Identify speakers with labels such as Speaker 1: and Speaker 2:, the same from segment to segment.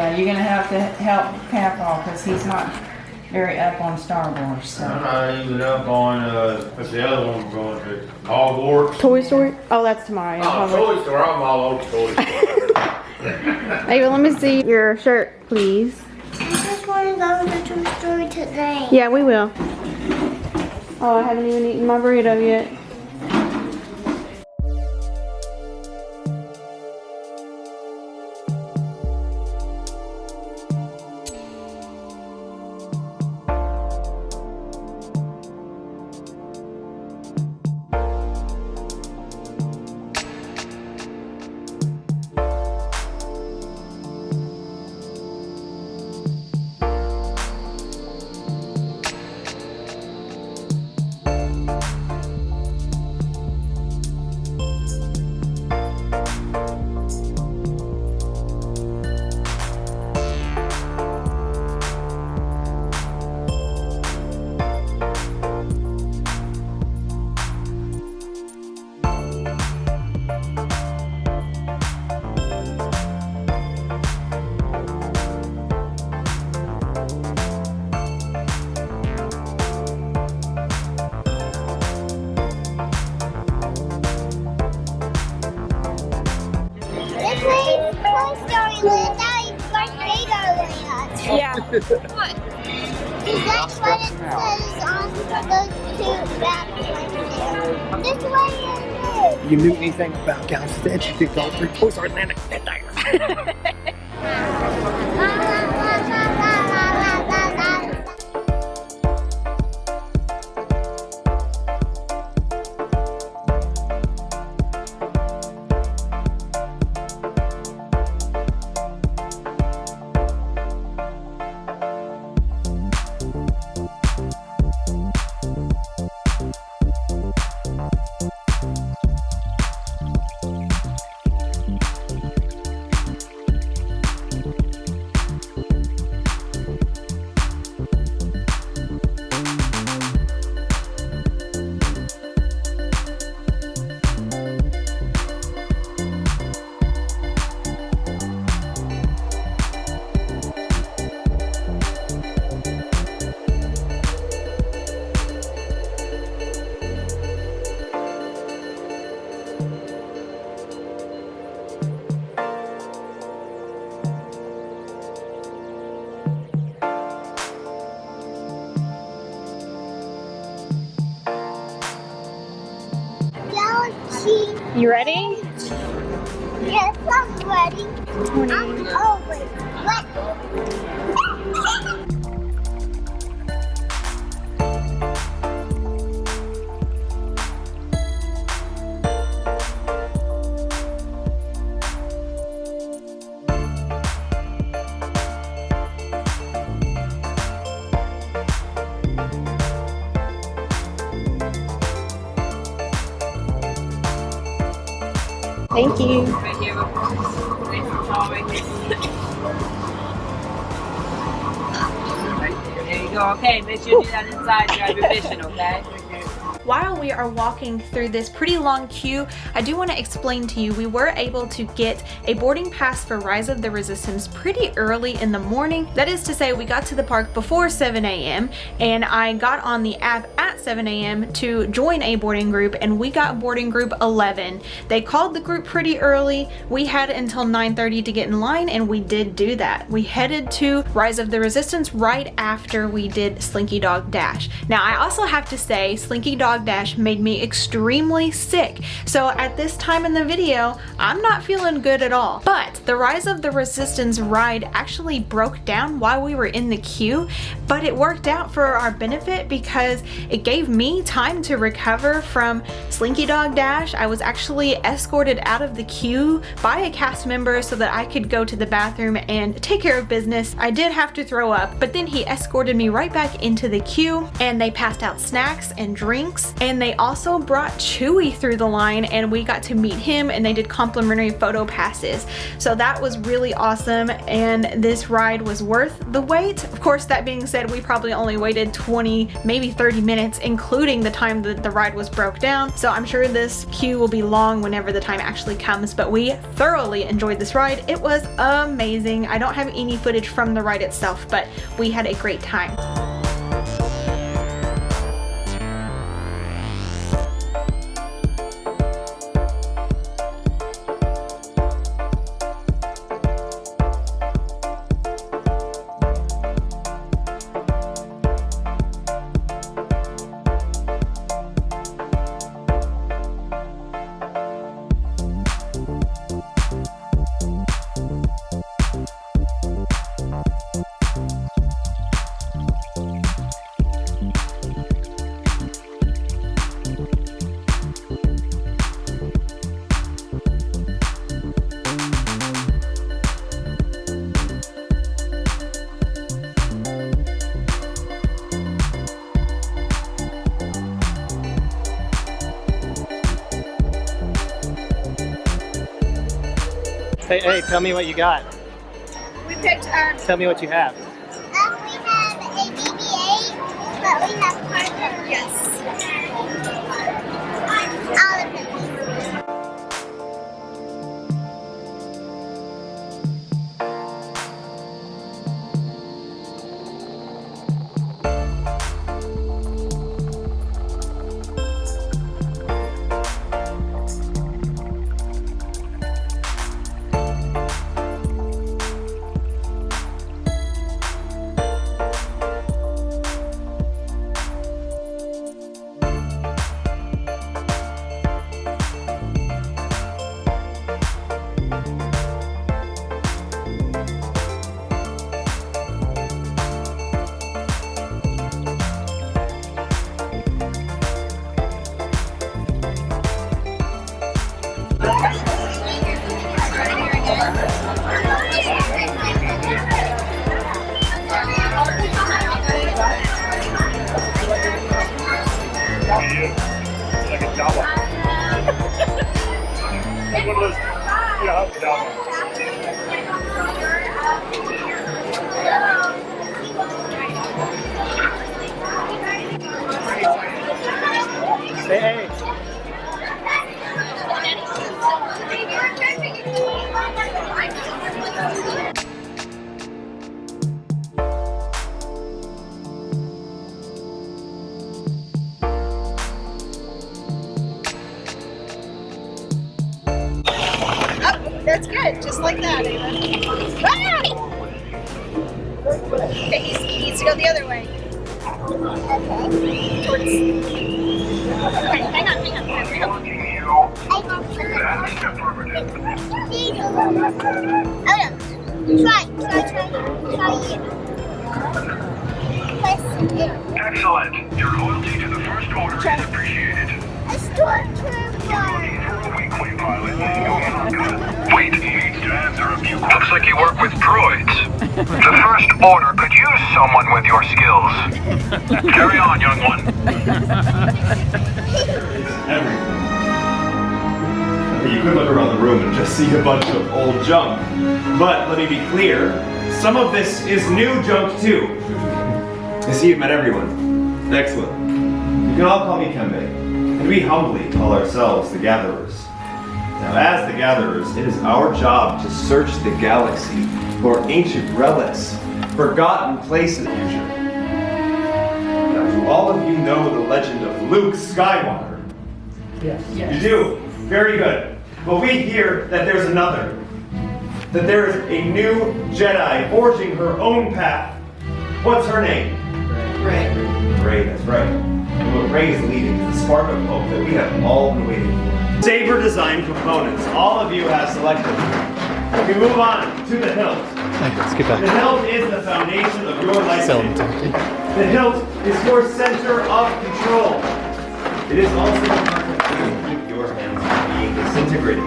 Speaker 1: Yeah, you're gonna have to help Papa because he's not very up on Star Wars. So.
Speaker 2: I'm not even up on, what's the other one we're going to? Hogwarts.
Speaker 3: Toy Story? Oh, that's tomorrow. Yeah,
Speaker 2: Oh, Toy Story. I'm all over Toy Story.
Speaker 3: Ava, let me see your shirt, please.
Speaker 4: I just want to go to Toy Story today.
Speaker 3: Yeah, we will. Oh, I haven't even eaten my burrito yet. Yeah.
Speaker 4: What? Because that's what it says on those two maps right there. This way it is.
Speaker 5: You knew anything about Galaxy's Edge, you could go through Toy Story Land at midnight.
Speaker 3: You ready?
Speaker 4: Yes, I'm ready. I'm always ready.
Speaker 3: Thank you.
Speaker 1: Right here. There you go. Okay, make sure you do that inside your mission, okay?
Speaker 3: While we are walking through this pretty long queue, I do want to explain to you we were able to get a boarding pass for Rise of the Resistance pretty early in the morning. That is to say, we got to the park before 7 a.m. and I got on the app at 7 a.m. to join a boarding group, and we got boarding group 11. They called the group pretty early. We had until 9:30 to get in line, and we did do that. We headed to Rise of the Resistance right after we did Slinky Dog Dash. Now, I also have to say, Slinky Dog Dash made me extremely sick. So at this time in the video, I'm not feeling good at all. But the Rise of the Resistance ride actually broke down while we were in the queue, but it worked out for our benefit because it gave me time to recover from Slinky Dog Dash. I was actually escorted out of the queue by a cast member so that I could go to the bathroom and take care of business. I did have to throw up, but then he escorted me right back into the queue, and they passed out snacks and drinks folks. And they also brought Chewy through the line, and we got to meet him, and they did complimentary photo passes. So that was really awesome, and this ride was worth the wait. Of course, that being said, we probably only waited 20, maybe 30 minutes, including the time that the ride was broke down. So I'm sure this queue will be long whenever the time actually comes, but we thoroughly enjoyed this ride. It was amazing. I don't have any footage from the ride itself, but we had a great time.
Speaker 5: Hey, tell me what you got.
Speaker 3: We picked
Speaker 5: Tell me what you have.
Speaker 4: We have a BB-8, but we have Parker.
Speaker 3: yes.
Speaker 4: All of them.
Speaker 5: Hey.
Speaker 3: That's good, just like that, Ava. Ah! Okay, he needs to go the other way. Okay. Towards... Okay, hang on.
Speaker 4: Oh no. Try it. Press it.
Speaker 6: Excellent. Your loyalty to the First Order is appreciated.
Speaker 4: A stormtrooper.
Speaker 6: Weak-wing pilot. Wait, he needs to answer a few questions. Looks like you work with droids. The First Order could use someone with your skills. Carry on, young one.
Speaker 2: Everything. You could look around the room and just see a bunch of old junk. But let me be clear, some of this is new junk too. I see you've met everyone. Excellent. You can all call me Kembe, and we humbly call ourselves the Gatherers. Now, as the Gatherers, it is our job to search the galaxy for ancient relics, forgotten places. Now, do all of you know the legend of Luke Skywalker?
Speaker 5: Yes.
Speaker 2: You do? Very good. Well, we hear that there's another. That there is a new Jedi forging her own path. What's her name?
Speaker 1: Ray.
Speaker 2: Ray, that's right. And what Ray is leading is the spark of hope that we have all been waiting for. Saber design components. All of you have selected. We move on to the hilt.
Speaker 5: Let's get
Speaker 2: The
Speaker 5: back.
Speaker 2: hilt is the foundation of your
Speaker 5: Selling
Speaker 2: lightsaber.
Speaker 5: time.
Speaker 2: The hilt is your center of control. It is also the part that you keep your hands from being disintegrated.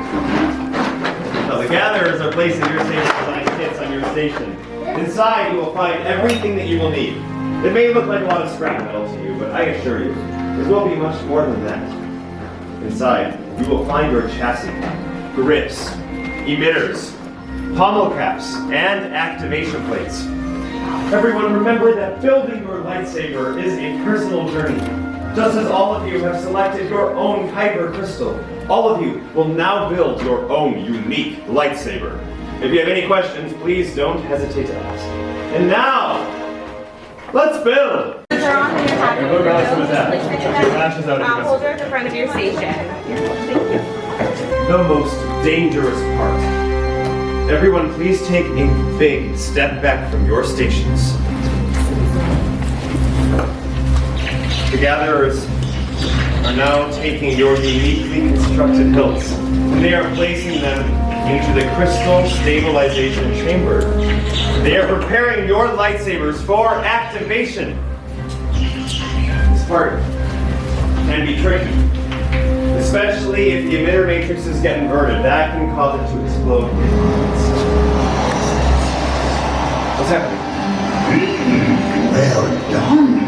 Speaker 2: Now, the Gatherers are placing your saber design kits on your station. Inside, you will find everything that you will need. It may look like a lot of scrap metal to you, but I assure you, it will be much more than that. Inside, you will find your chassis, grips, emitters, pommel caps, and activation plates. Everyone remember that building your lightsaber is a personal journey. Just as all of you have selected your own Kyber crystal, all of you will now build your own unique lightsaber. If you have any questions, please don't hesitate to ask. And now, let's build!
Speaker 7: Hold her at the front of your station.
Speaker 2: The most dangerous part. Everyone, please take a big step back from your stations. The gatherers are now taking your uniquely constructed hilts, and they are placing them into the crystal stabilization chamber. They are preparing your lightsabers for activation. This part can be tricky, especially if the emitter matrices get inverted. That can cause it to explode. What's happening?
Speaker 8: Well done.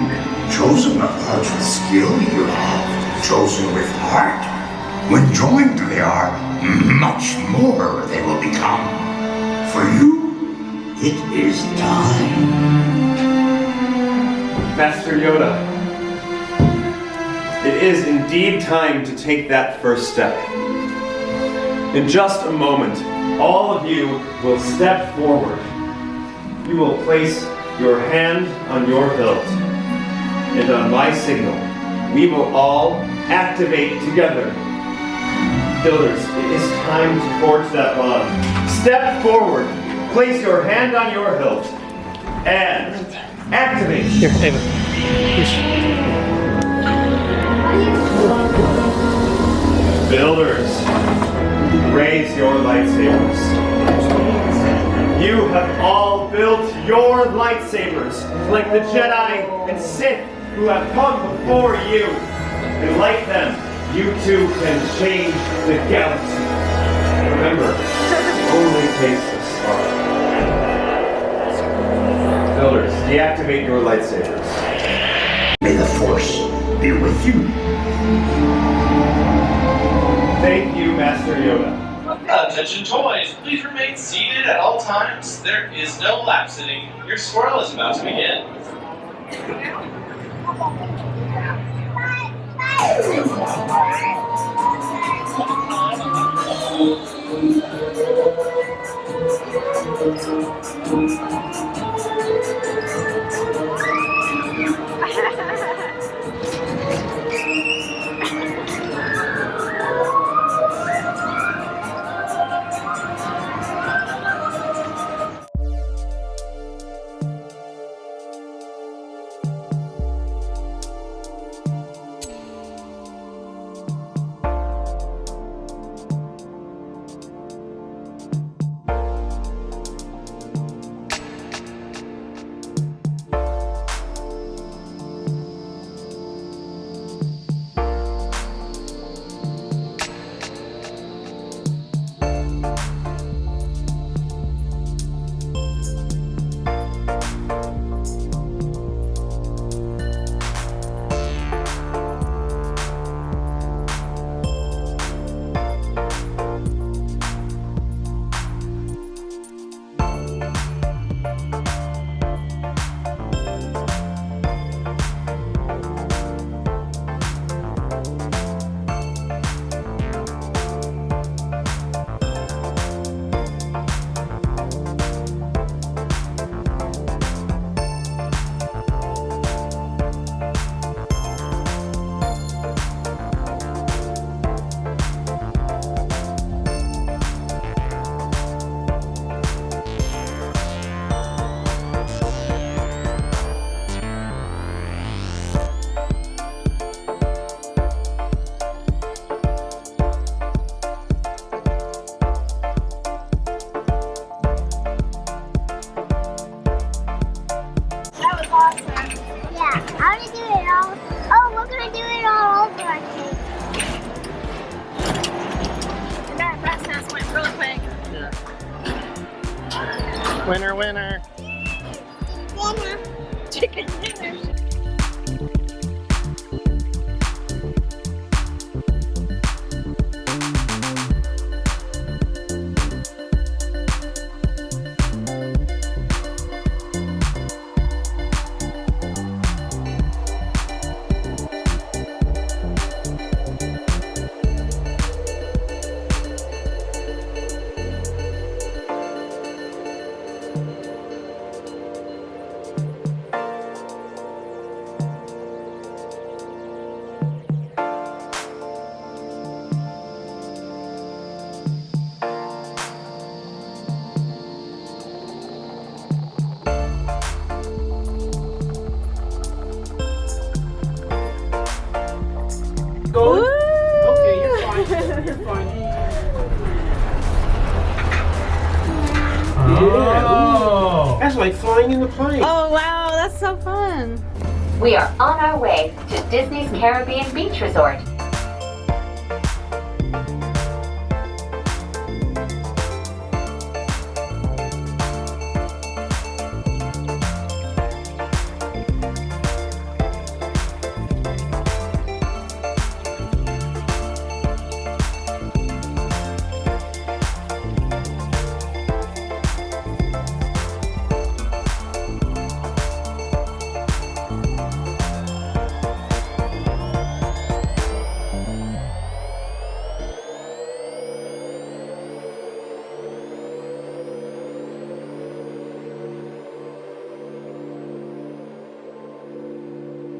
Speaker 8: Chosen not much with skill you have, chosen with heart. When joined they are, much more they will become. For you, it is time.
Speaker 2: Master Yoda, it is indeed time to take that first step. In just a moment, all of you will step forward. You will place your hand on your hilt, and on my signal, we will all activate together. Builders, it is time to forge that bond. Step forward, place your hand on your hilt, and activate.
Speaker 5: Here, Ava.
Speaker 2: Builders, raise your lightsabers. You have all built your lightsabers like the Jedi and Sith who have come before you. And like them, you too can change the galaxy. Remember, it only takes a spark. Builders, deactivate your lightsabers.
Speaker 8: May the Force be with you.
Speaker 2: Thank you, Master Yoda.
Speaker 9: Attention toys, please remain seated at all times. There is no lap sitting. Your swirl is about to begin.
Speaker 5: Winner, winner.
Speaker 4: Dinner.
Speaker 7: Chicken dinner.
Speaker 5: is like flying in the plane.
Speaker 3: Oh wow, that's so fun.
Speaker 10: We are on our way to Disney's Caribbean Beach Resort.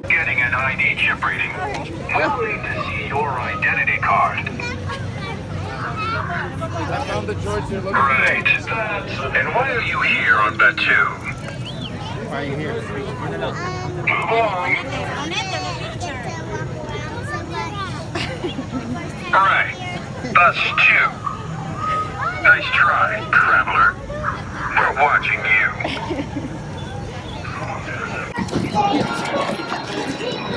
Speaker 6: Getting an ID chip reading. We'll need to see your identity card.
Speaker 5: I found the George you're looking
Speaker 6: Right. And why are you here on bed 2?
Speaker 5: Why are you here?
Speaker 6: Move along. Alright. That's 2. Nice try, traveler. We're watching you.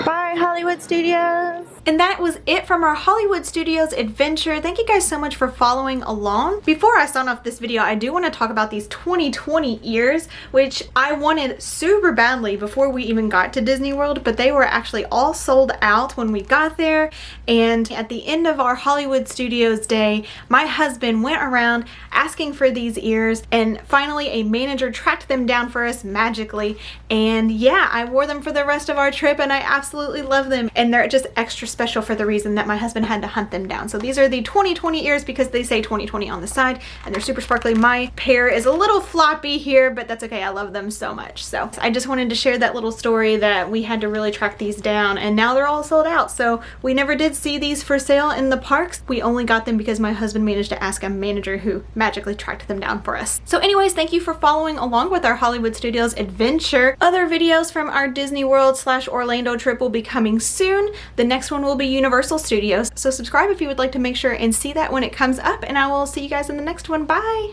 Speaker 3: Bye, Hollywood Studios. And that was it from our Hollywood Studios adventure. Thank you guys so much for following along. Before I sign off this video, I do want to talk about these 2020 ears, which I wanted super badly before we even got to Disney World, but they were actually all sold out when we got there. And at the end of our Hollywood Studios day, my husband went around asking for these ears, and finally a manager tracked them down for us magically. And yeah, I wore them for the rest of our trip and I absolutely love them. And they're just extra special for the reason that my husband had to hunt them down. So these are the 2020 ears because they say 2020 on the side and they're super sparkly. My pair is a little floppy here, but that's okay. I love them so much. So I just wanted to share that little story that we had to really track these down, and now they're all sold out. So we never did see these for sale in the parks. We only got them because my husband managed to ask a manager who magically tracked them down for us. So anyways, thank you for following along with our Hollywood Studios adventure. Other videos from our Disney World / Orlando trip will be coming soon. The next one will be Universal Studios. So subscribe if you would like to make sure and see that when it comes up, and I will see you guys in the next one. Bye!